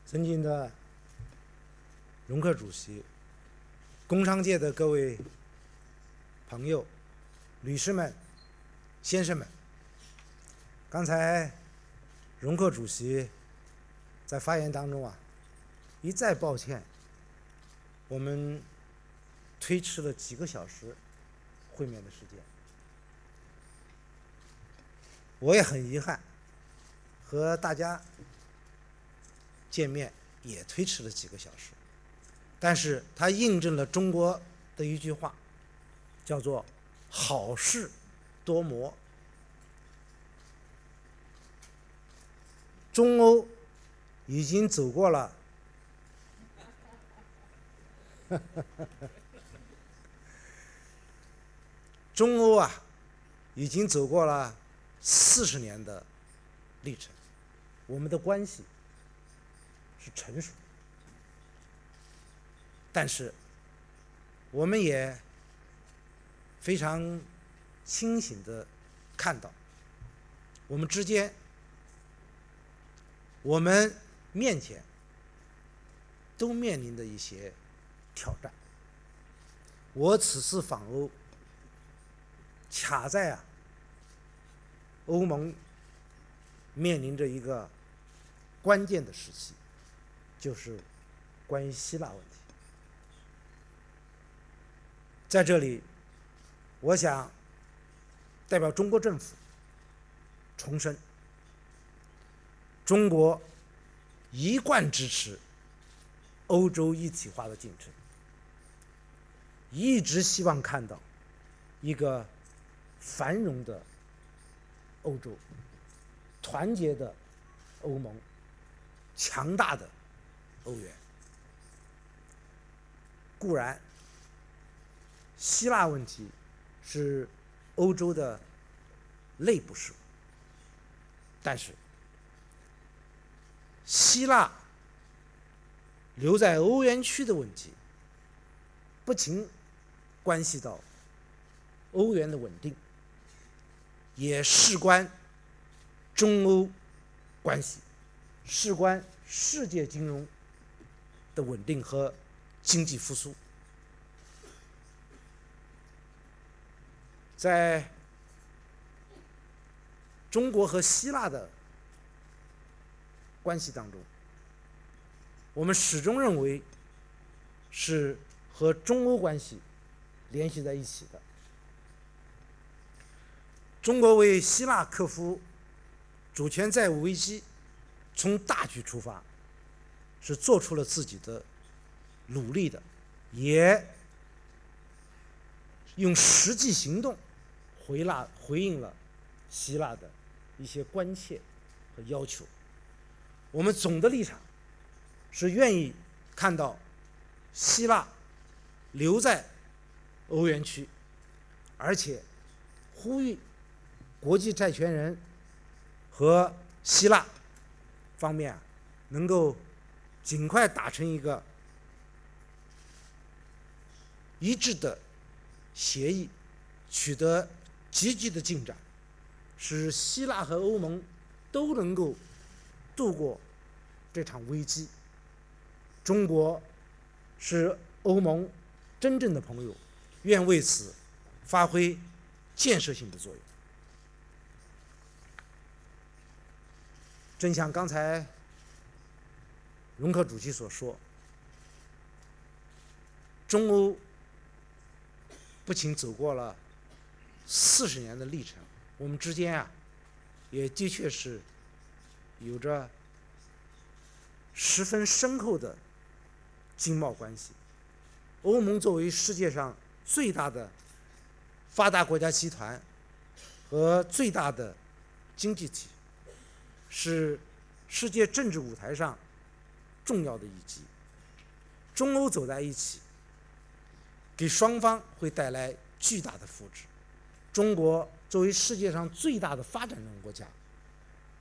尊敬的容克主席、工商界的各位朋友、女士们、先生们，刚才容克主席在发言当中一再抱歉，我们推迟了几个小时会面的时间。我也很遗憾，和大家见面也推迟了几个小时，但是它印证了中国的一句话，叫做“好事多磨”。中欧已经走过了中欧已经走过了40年的历程，我们的关系是成熟，但是我们也非常清醒地看到，我们之间、我们面前都面临着一些挑战。我此次访欧，卡在欧盟面临着一个关键的时期，就是关于希腊问题。在这里，我想代表中国政府重申，中国一贯支持欧洲一体化的进程，一直希望看到一个繁荣的欧洲，团结的欧盟，强大的欧元。固然，希腊问题是欧洲的内部事务，但是希腊留在欧元区的问题，不仅关系到欧元的稳定，也事关中欧关系，事关世界金融的稳定和经济复苏。在中国和希腊的关系当中，我们始终认为是和中欧关系联系在一起的。中国为希腊克服主权债务危机，从大局出发，是做出了自己的努力的，也用实际行动回应了希腊的一些关切和要求。我们总的立场是愿意看到希腊留在欧元区，而且呼吁国际债权人和希腊方面能够尽快达成一个一致的协议，取得积极的进展，使希腊和欧盟都能够度过这场危机。中国是欧盟真正的朋友，愿为此发挥建设性的作用。正像刚才容克主席所说，中欧不仅走过了40年的历程，我们之间也的确是有着十分深厚的经贸关系。欧盟作为世界上最大的发达国家集团和最大的经济体，是世界政治舞台上重要的一击。中欧走在一起，给双方会带来巨大的福祉。中国作为世界上最大的发展中国家，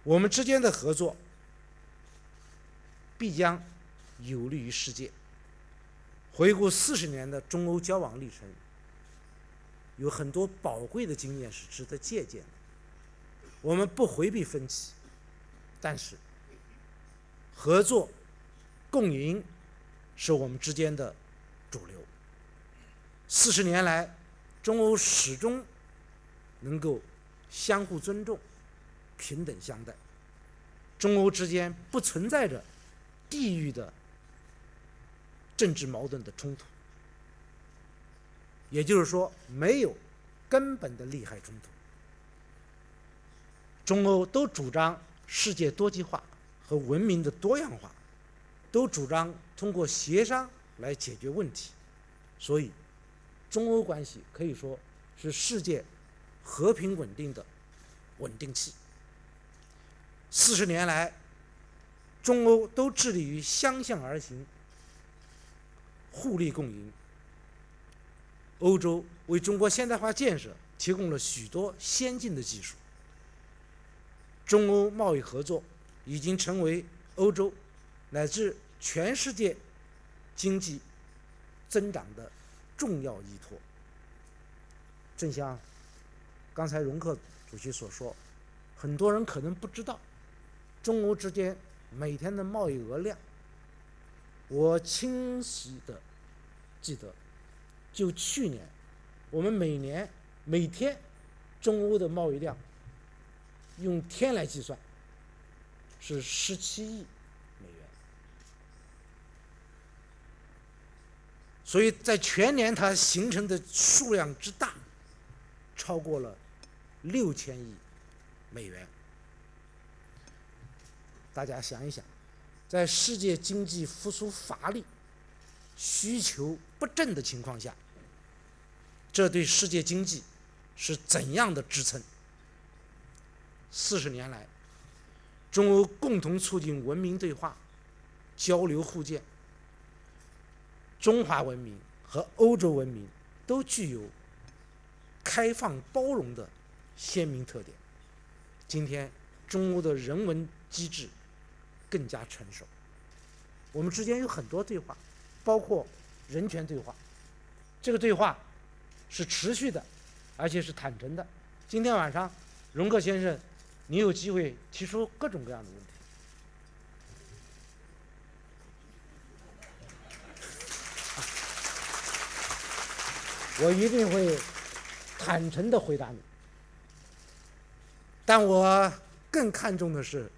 我们之间的合作必将有利于世界。回顾40年的中欧交往历程，有很多宝贵的经验是值得借鉴的。我们不回避分歧，但是合作共赢是我们之间的主流。40年来，中欧始终能够相互尊重、平等相待，中欧之间不存在着地域的政治矛盾的冲突，也就是说，没有根本的利害冲突。中欧都主张世界多极化和文明的多样化，都主张通过协商来解决问题，所以中欧关系可以说是世界和平稳定的稳定器。40年来，中欧都致力于相向而行，互利共赢。欧洲为中国现代化建设提供了许多先进的技术。中欧贸易合作已经成为欧洲乃至全世界经济增长的重要依托。正像刚才容克主席所说，很多人可能不知道中欧之间每天的贸易额量。我清晰的记得，就去年我们每天中欧的贸易量用天来计算是17亿美元，所以在全年它形成的数量之大，超过了6000亿美元。大家想一想，在世界经济复苏乏力、需求不振的情况下，这对世界经济是怎样的支撑？40年来，中欧共同促进文明对话、交流互鉴。中华文明和欧洲文明都具有开放包容的鲜明特点。今天，中欧的人文机制更加成熟，我们之间有很多对话，包括人权对话。这个对话是持续的，而且是坦诚的。今天晚上，容克先生，你有机会提出各种各样的问题。我一定会坦诚地回答你。但我更看重的是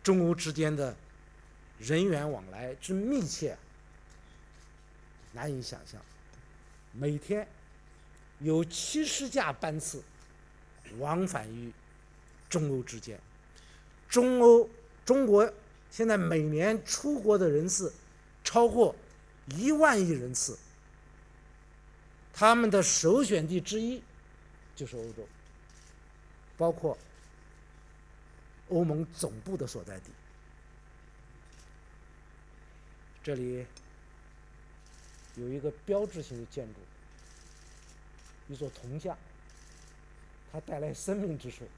中欧之间的人员往来之密切，难以想象。每天有70架班次往返于中欧之间。中国现在每年出国的人次超过1万亿人次，他们的首选地之一就是欧洲，包括欧盟总部的所在地。这里有一个标志性的建筑，一座铜像，它带来生命之水。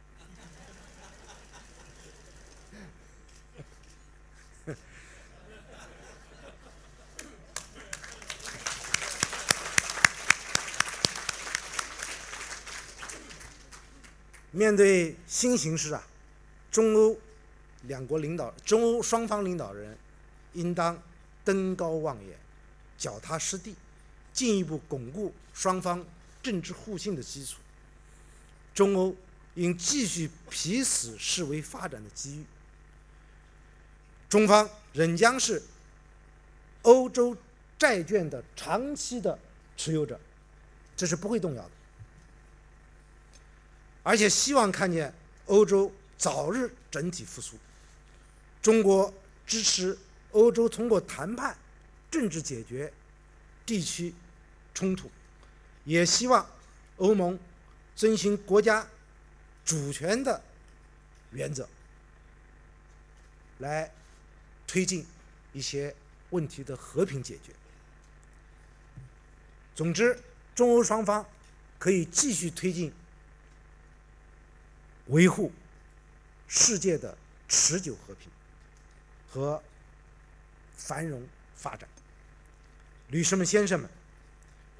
面对新形势啊，中欧双方领导人应当登高望远，脚踏实地，进一步巩固双方政治互信的基础。中欧应继续彼此视为发展的机遇。中方仍将是欧洲债券的长期的持有者，这是不会动摇的。而且希望看见欧洲早日整体复苏。中国支持欧洲通过谈判政治解决地区冲突，也希望欧盟遵循国家主权的原则，来推进一些问题的和平解决。总之，中欧双方可以继续推进维护世界的持久和平和繁荣发展。女士们、先生们，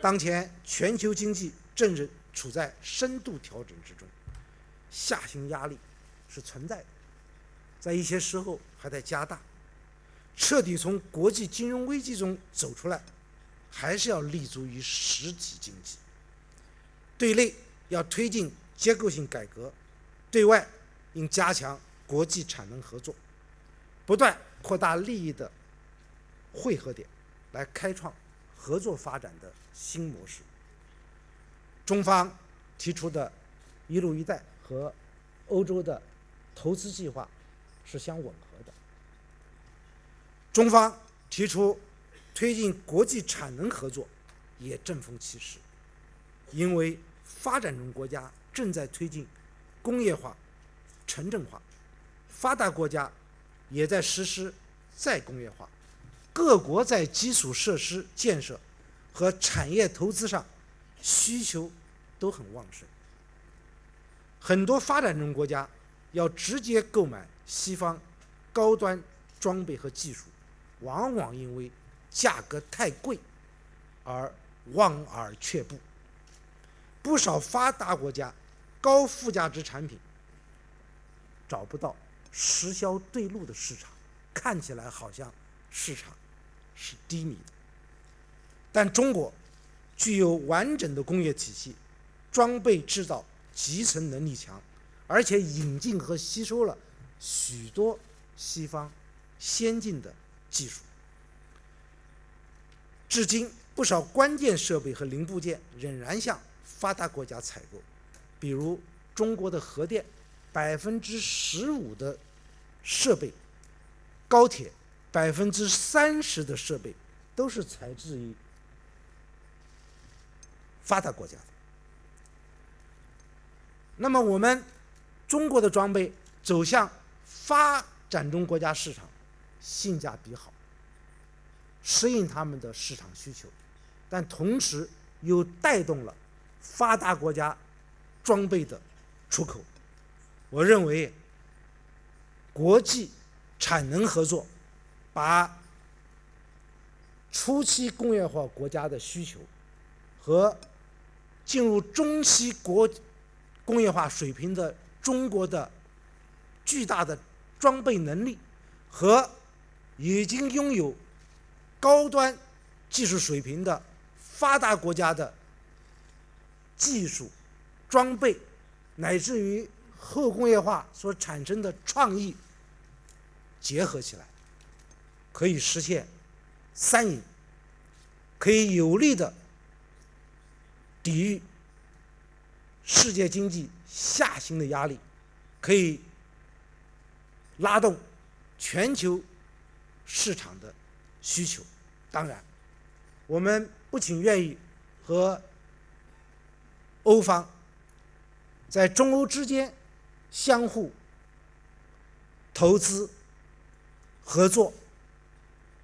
当前全球经济正处在深度调整之中，下行压力是存在的，在一些时候还在加大。彻底从国际金融危机中走出来，还是要立足于实体经济。对内要推进结构性改革，对外应加强国际产能合作，不断扩大利益的汇合点，来开创合作发展的新模式。中方提出的一路一带和欧洲的投资计划是相吻合的。中方提出推进国际产能合作也正逢其时，因为发展中国家正在推进工业化、城镇化，发达国家也在实施再工业化，各国在基础设施建设和产业投资上需求都很旺盛。很多发展中国家要直接购买西方高端装备和技术，往往因为价格太贵而望而却步。不少发达国家高附加值产品找不到实销对路的市场，看起来好像市场是低迷的。但中国具有完整的工业体系，装备制造集成能力强，而且引进和吸收了许多西方先进的技术。至今，不少关键设备和零部件仍然向发达国家采购，比如中国的核电15%的设备，高铁30%的设备都是采自于发达国家的。那么我们中国的装备走向发展中国家市场，性价比好，适应他们的市场需求，但同时又带动了发达国家装备的出口。我认为国际产能合作把初期工业化国家的需求和进入中期工业化水平的中国的巨大的装备能力和已经拥有高端技术水平的发达国家的技术、装备，乃至于后工业化所产生的创意结合起来，可以实现三赢，可以有力的抵御世界经济下行的压力，可以拉动全球市场的需求。当然，我们不仅愿意和欧方在中欧之间相互投资合作，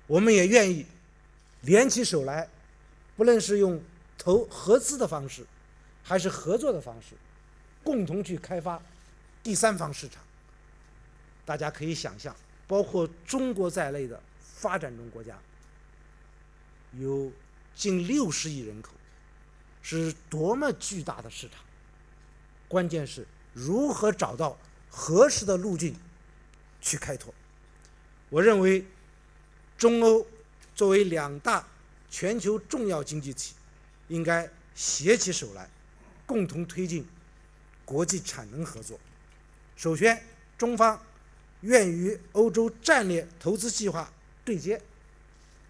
我们也愿意联起手来，不论是用合资的方式还是合作的方式，共同去开发第三方市场。大家可以想象，包括中国在内的发展中国家有近60亿人口，是多么巨大的市场。关键是如何找到合适的路径去开拓。我认为中欧作为2大全球重要经济体，应该携起手来，共同推进国际产能合作。首先，中方愿与欧洲战略投资计划对接，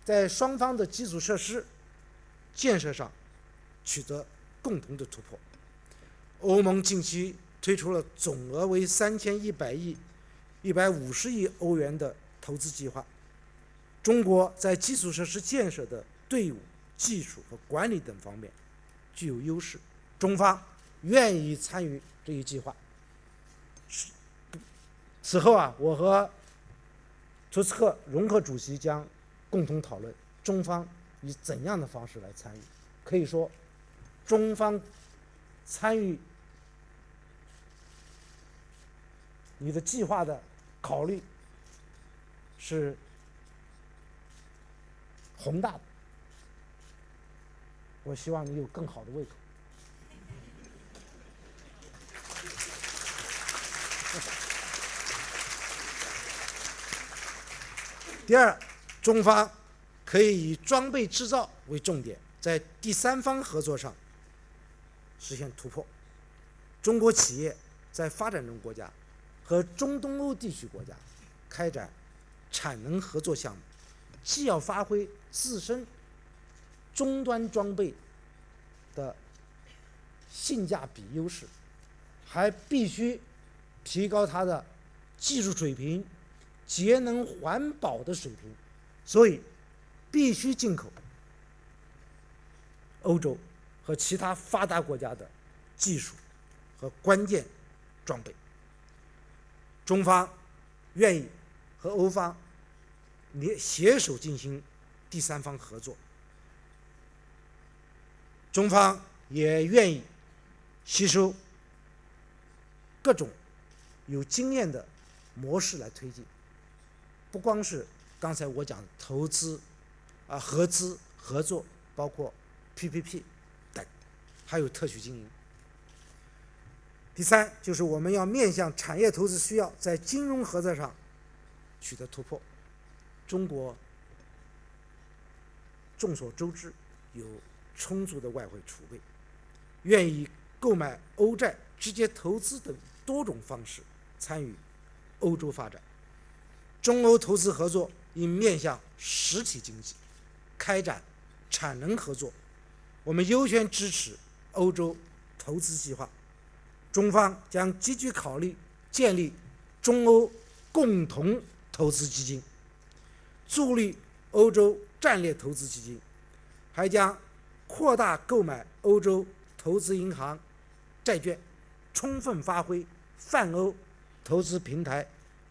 在双方的基础设施建设上取得共同的突破。欧盟近期推出了总额为3100亿、150亿欧元的投资计划。中国在基础设施建设的队伍、技术和管理等方面具有优势，中方愿意参与这一计划。此后我和图斯克容克主席将共同讨论中方以怎样的方式来参与。可以说，中方参与你的计划的考虑是宏大的，我希望你有更好的胃口。第二，中方可以以装备制造为重点，在第三方合作上实现突破。中国企业在发展中国家和中东欧地区国家开展产能合作项目，既要发挥自身终端装备的性价比优势，还必须提高它的技术水平、节能环保的水平，所以必须进口欧洲和其他发达国家的技术和关键装备。中方愿意和欧方携手进行第三方合作，中方也愿意吸收各种有经验的模式来推进，不光是刚才我讲的投资合资合作，包括 PPP 等，还有特许经营。第三，就是我们要面向产业投资需要，在金融合作上取得突破。中国众所周知有充足的外汇储备，愿意购买欧债、直接投资等多种方式参与欧洲发展。中欧投资合作应面向实体经济，开展产能合作。我们优先支持欧洲投资计划，中方将积极考虑建立中欧共同投资基金，助力欧洲战略投资基金，还将扩大购买欧洲投资银行债券，充分发挥泛欧投资平台、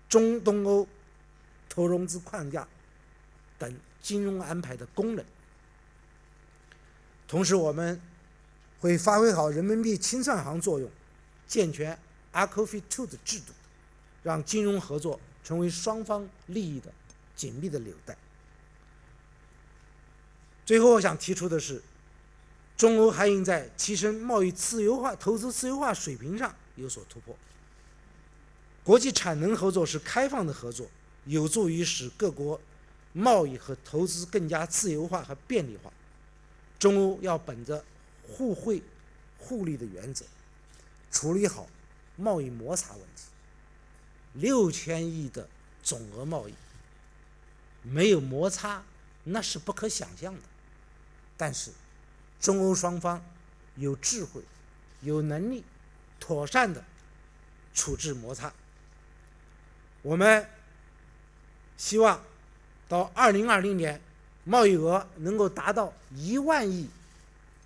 中东欧投融资框架等金融安排的功能。同时，我们会发挥好人民币清算行作用，健全 ACOFI II 的制度，让金融合作成为双方利益的紧密的纽带。最后，我想提出的是，中欧还应在提升贸易自由化、投资自由化水平上有所突破。国际产能合作是开放的合作，有助于使各国贸易和投资更加自由化和便利化。中欧要本着互惠互利的原则，处理好贸易摩擦问题。6000亿的总额贸易，没有摩擦那是不可想象的。但是，中欧双方有智慧、有能力，妥善的处置摩擦。我们希望到2020年，贸易额能够达到1万亿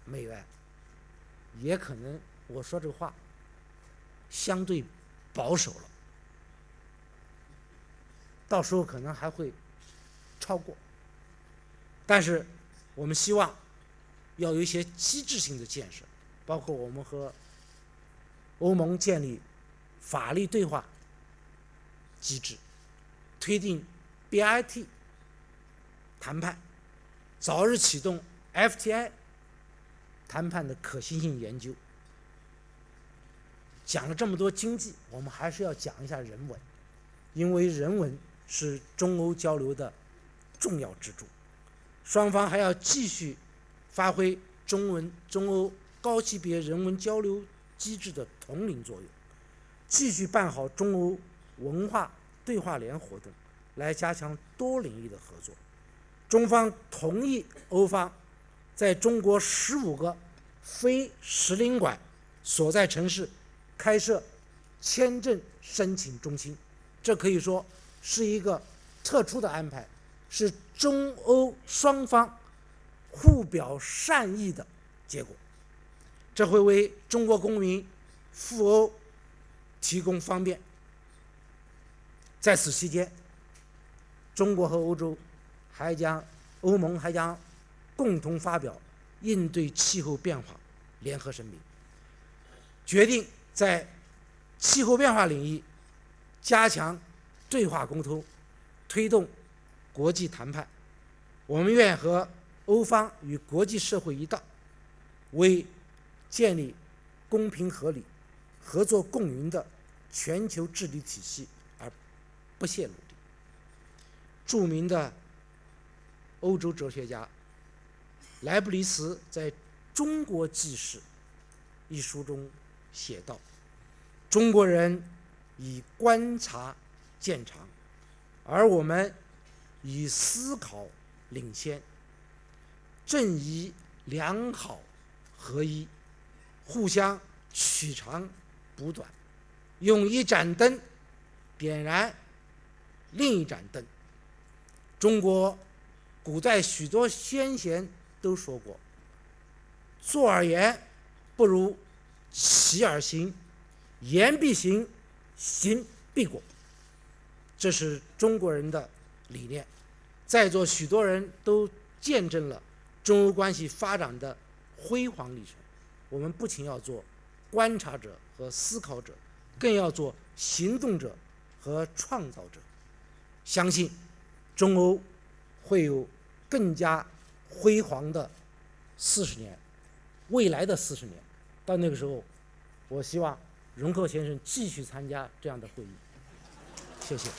美元，也可能我说这个话相对保守了，到时候可能还会超过。但是我们希望要有一些机制性的建设，包括我们和欧盟建立法律对话机制，推进 BIT 谈判，早日启动 FTI 谈判的可行性研究。讲了这么多经济，我们还是要讲一下人文，因为人文是中欧交流的重要支柱。双方还要继续发挥中欧高级别人文交流机制的统领作用，继续办好中欧文化对话联活动，来加强多领域的合作。中方同意欧方在中国15个非使领馆所在城市开设签证申请中心，这可以说是一个特殊的安排，是中欧双方互表善意的结果，这会为中国公民赴欧提供方便。在此期间，中国和欧盟还将共同发表应对气候变化联合声明，决定在气候变化领域加强对话沟通，推动国际谈判。我们愿和欧方与国际社会一道，为建立公平合理、合作共赢的全球治理体系而不懈努力。著名的欧洲哲学家莱布尼茨在《中国纪事》一书中写道：中国人以观察见长，而我们以思考领先，正宜良好合一，互相取长补短，用一盏灯点燃另一盏灯。中国古代许多先贤都说过：坐而言，不如起而行，言必行，行必果。这是中国人的理念，在座许多人都见证了中欧关系发展的辉煌历程。我们不仅要做观察者和思考者，更要做行动者和创造者。相信中欧会有更加辉煌的40年，未来的40年。到那个时候，我希望荣寇先生继续参加这样的会议。谢谢。